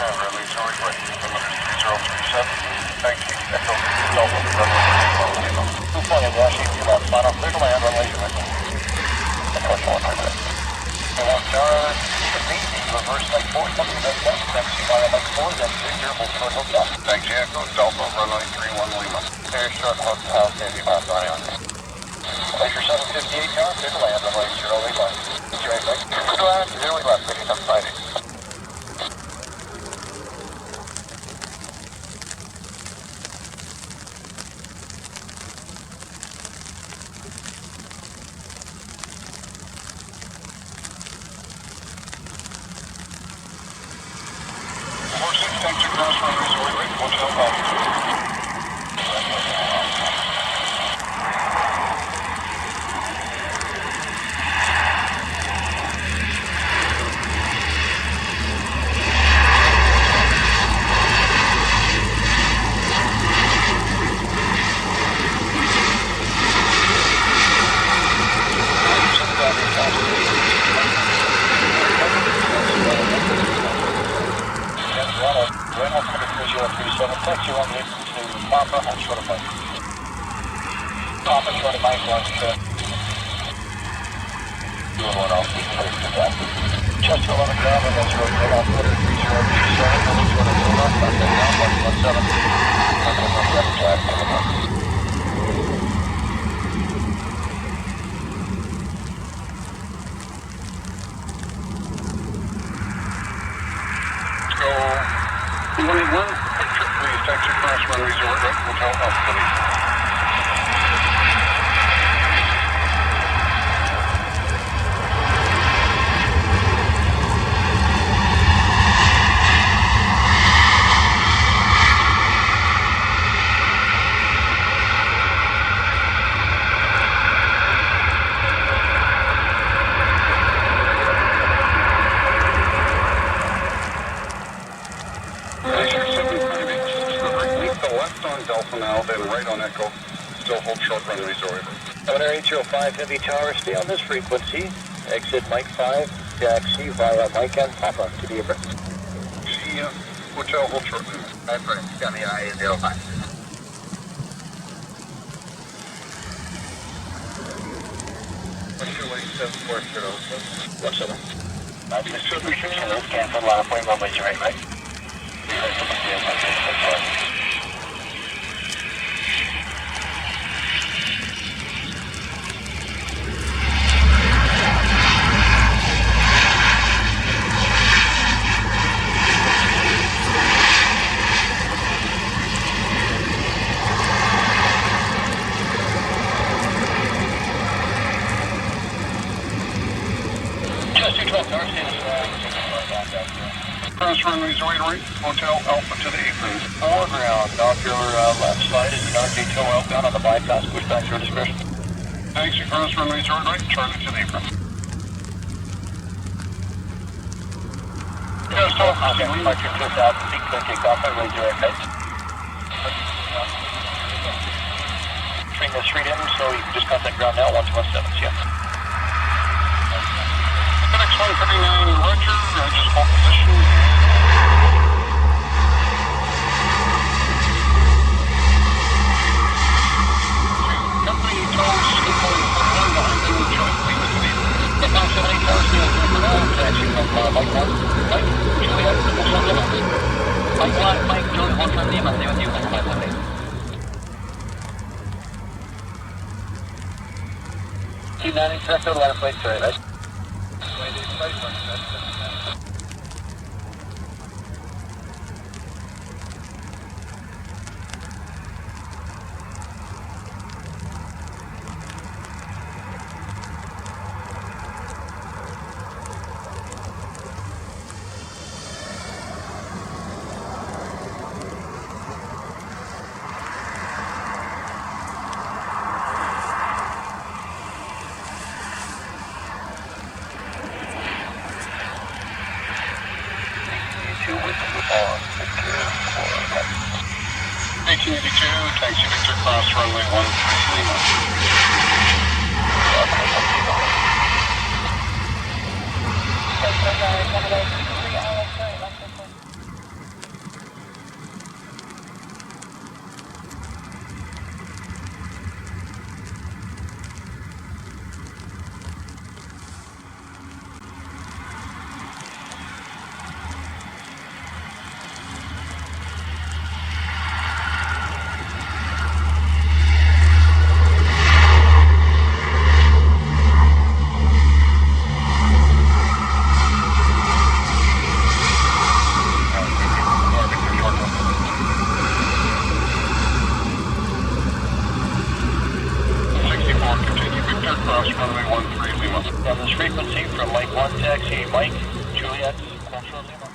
runway 0 right, preliminary 3037. Thank you. Echo Delta, runway 31. 240 Washington, you left final, clear to land, runway 0 right. Echo 100. Reverse like 4, something like that. Taxi via like 4, then 30 Boulevard Hotel. Thanks, Echo Delta, runway 31 Lima. Air short hotel, Sandy Mountain, Ryan. Pleasure 758 tower, clear to land, runway 0 Lima. Right, right. Clear to land, 0 Lima, picking up Friday. Thanks across runway 0 right, hotel altitude. Taxi runway to Papa and short of Mike. Papa, short of Mike, wants to do one off. Chester 11 ground, and that's road head off, order 3037, and short of Lima, contact down 117, contact 117, drive to the north. Let's go 181. Please taxi across runway 0 right, hotel altitude. Now, then right on Echo, still hold short runway 0. Air 805 Heavy Tower, stay on this frequency. Exit Mike 5, taxi via Mike and Papa to the airport. See ya. Hotel, hold short runway. Airport, Xiamen IA05. What's your weight? 7440. What's up? That's distribution, cancel, line point, runway 0 right? Cross runway 0 right, hotel Alpha to the apron. 4 ground, off your left side is an RK tow outbound on the bypass, push back to your discretion. Thanks, you cross runway 0 right, Charlie to the apron. Just off, okay, departure 2000 feet, clear takeoff, runway 0 right. Train the street in, so you can just contact ground now, 117, yeah. Next 139, Roger, just hold position. Company toes, deploying for 1 behind the joint, leave it to me. The 578 tower still clear for now, taxi from Mike 1, Mike, Juliet, Hotel Lima. Mike 1, Mike, Juliet, Hotel Lima, stay with you, 578. Team 90, correct, line of flight, sorry, right? Taxi Victor cross runway 13 Lima. Mike, Juliet, Control Lima.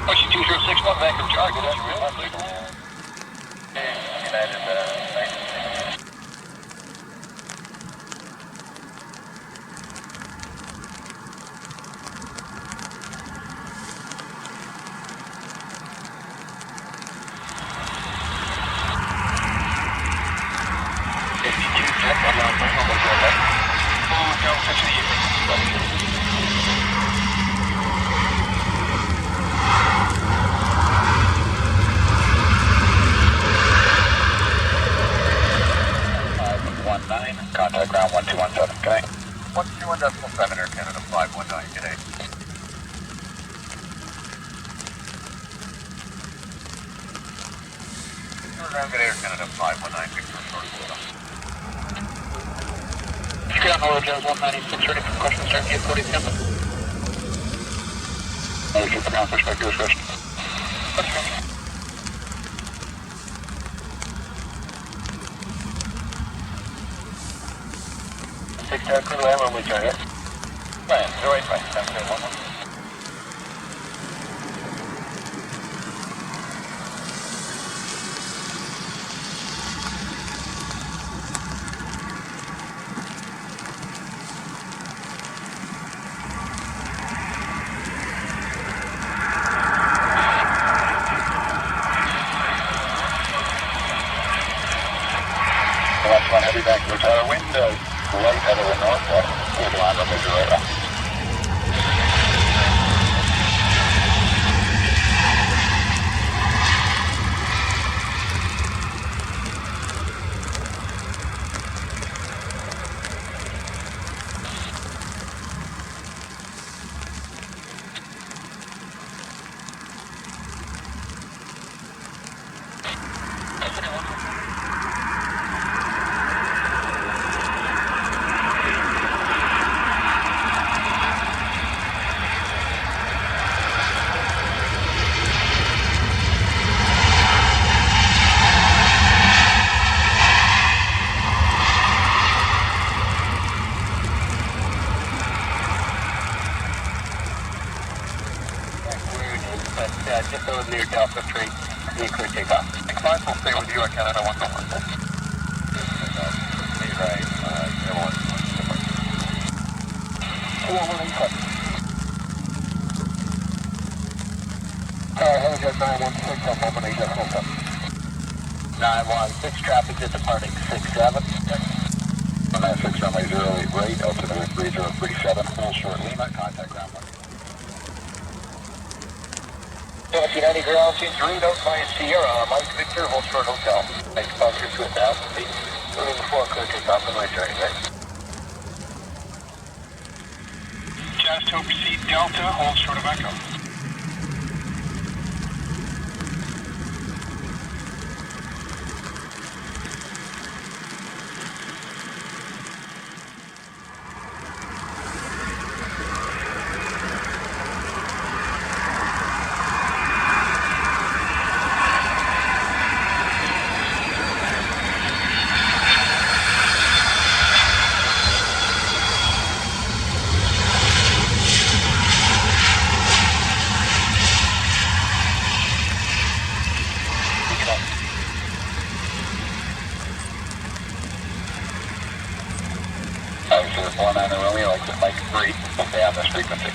Question 2061, Vancouver Charge, good afternoon. United, contact ground 1217, okay? 121.7 Air Canada 519, good day. Ground good Air Canada 519, Victor, short order. Ground Hello, Jones 196, ready for question, start gate 47. Motion for ground perspective, question. Crew Air, we try it. Plan, 085, 711. Left one heavy back to the tower window. Right out of the north side, good line on the right. Just over near Delta 3, the crew takeoff. Clients will stay with you at Canada 101. Right, everyone. Hello, 916, on moment 8 916, traffic is departing 67. 96, runway 08 right, altitude 3037, full short Lima, contact ground 1. 1790 ground, 3 note by Sierra, Mike Victor, hold short hotel. Thanks, sponsor to 1,000 feet. Moving before crew takeoff and right journey, thanks. Just to proceed Delta, hold short of Echo. One on the Romeo, exit Mike 3, stay on this frequency.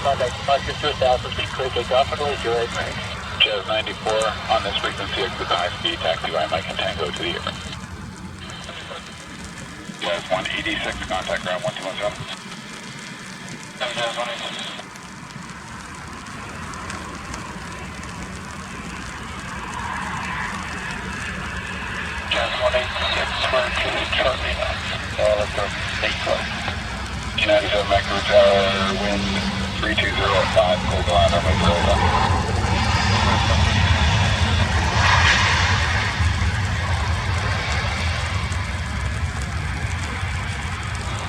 Contact departure to 1,000 feet, clear takeoff and release your right range. Jazz 94 on this frequency, exit the high speed taxi by Mike and Tango to the air. Jazz 186, contact ground 1217. Jazz 186. 97 Vancouver Tower, wind 3205, Convairliner, make the roll up.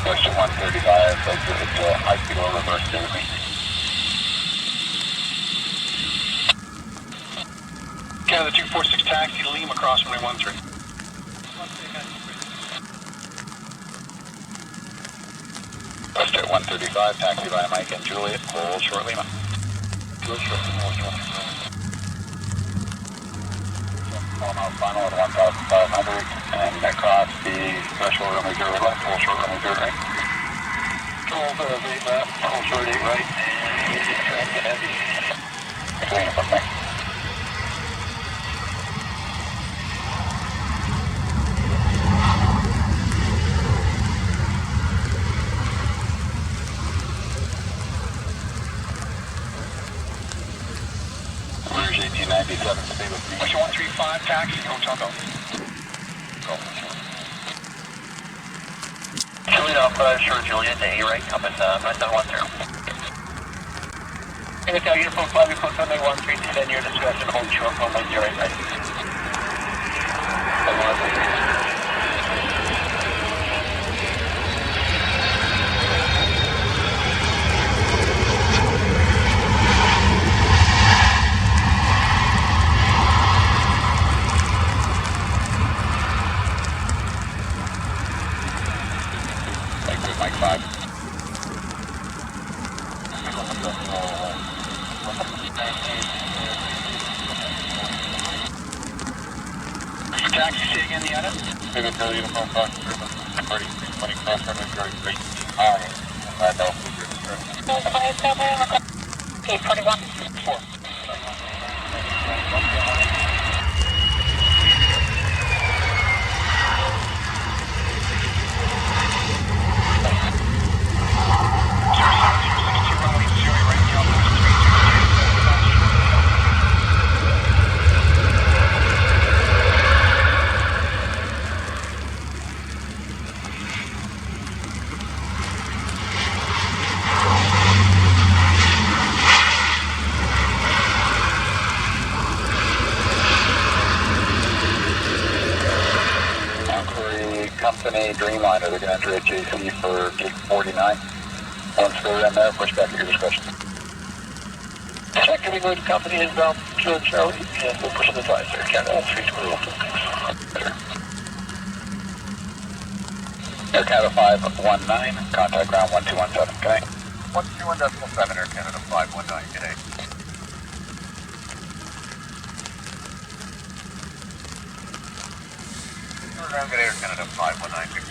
WestJet 135, exit high speed or reverse to me. Canada 246 taxi to Lima, cross runway 13. WestJet 135, taxi by Mike and Juliet, hold short Lima. Hold short. Final at 1,500 and across the threshold runway 0 left, hold short runway 0 right. Hold 8 left, hold short 8 right, and transit heavy. Clean up, thanks. Rouge 1897, stay with me. Push 135, taxi, Hotel Go. Go. Juliet Alpha, sure Juliet, to A right, compass 9710. Hotel Uniform 5, report runway 13, descend your discretion, hold short runway 0 right. Mike 5. Taxi, say again the item? Maybe tell you the phone box, 20 cross runway 33. Alright. No. Okay, 21. 4. Company Dreamliner, they're going to enter ATC for gate 49. Once they're in there, push back at your discretion. Second, we go to company inbound, Kilo Charlie, and we'll push the advisor. Canada 32. Air Canada 519, contact ground 1217, okay? 121.7, Air Canada 519, good day. Ground, good Air Canada 519,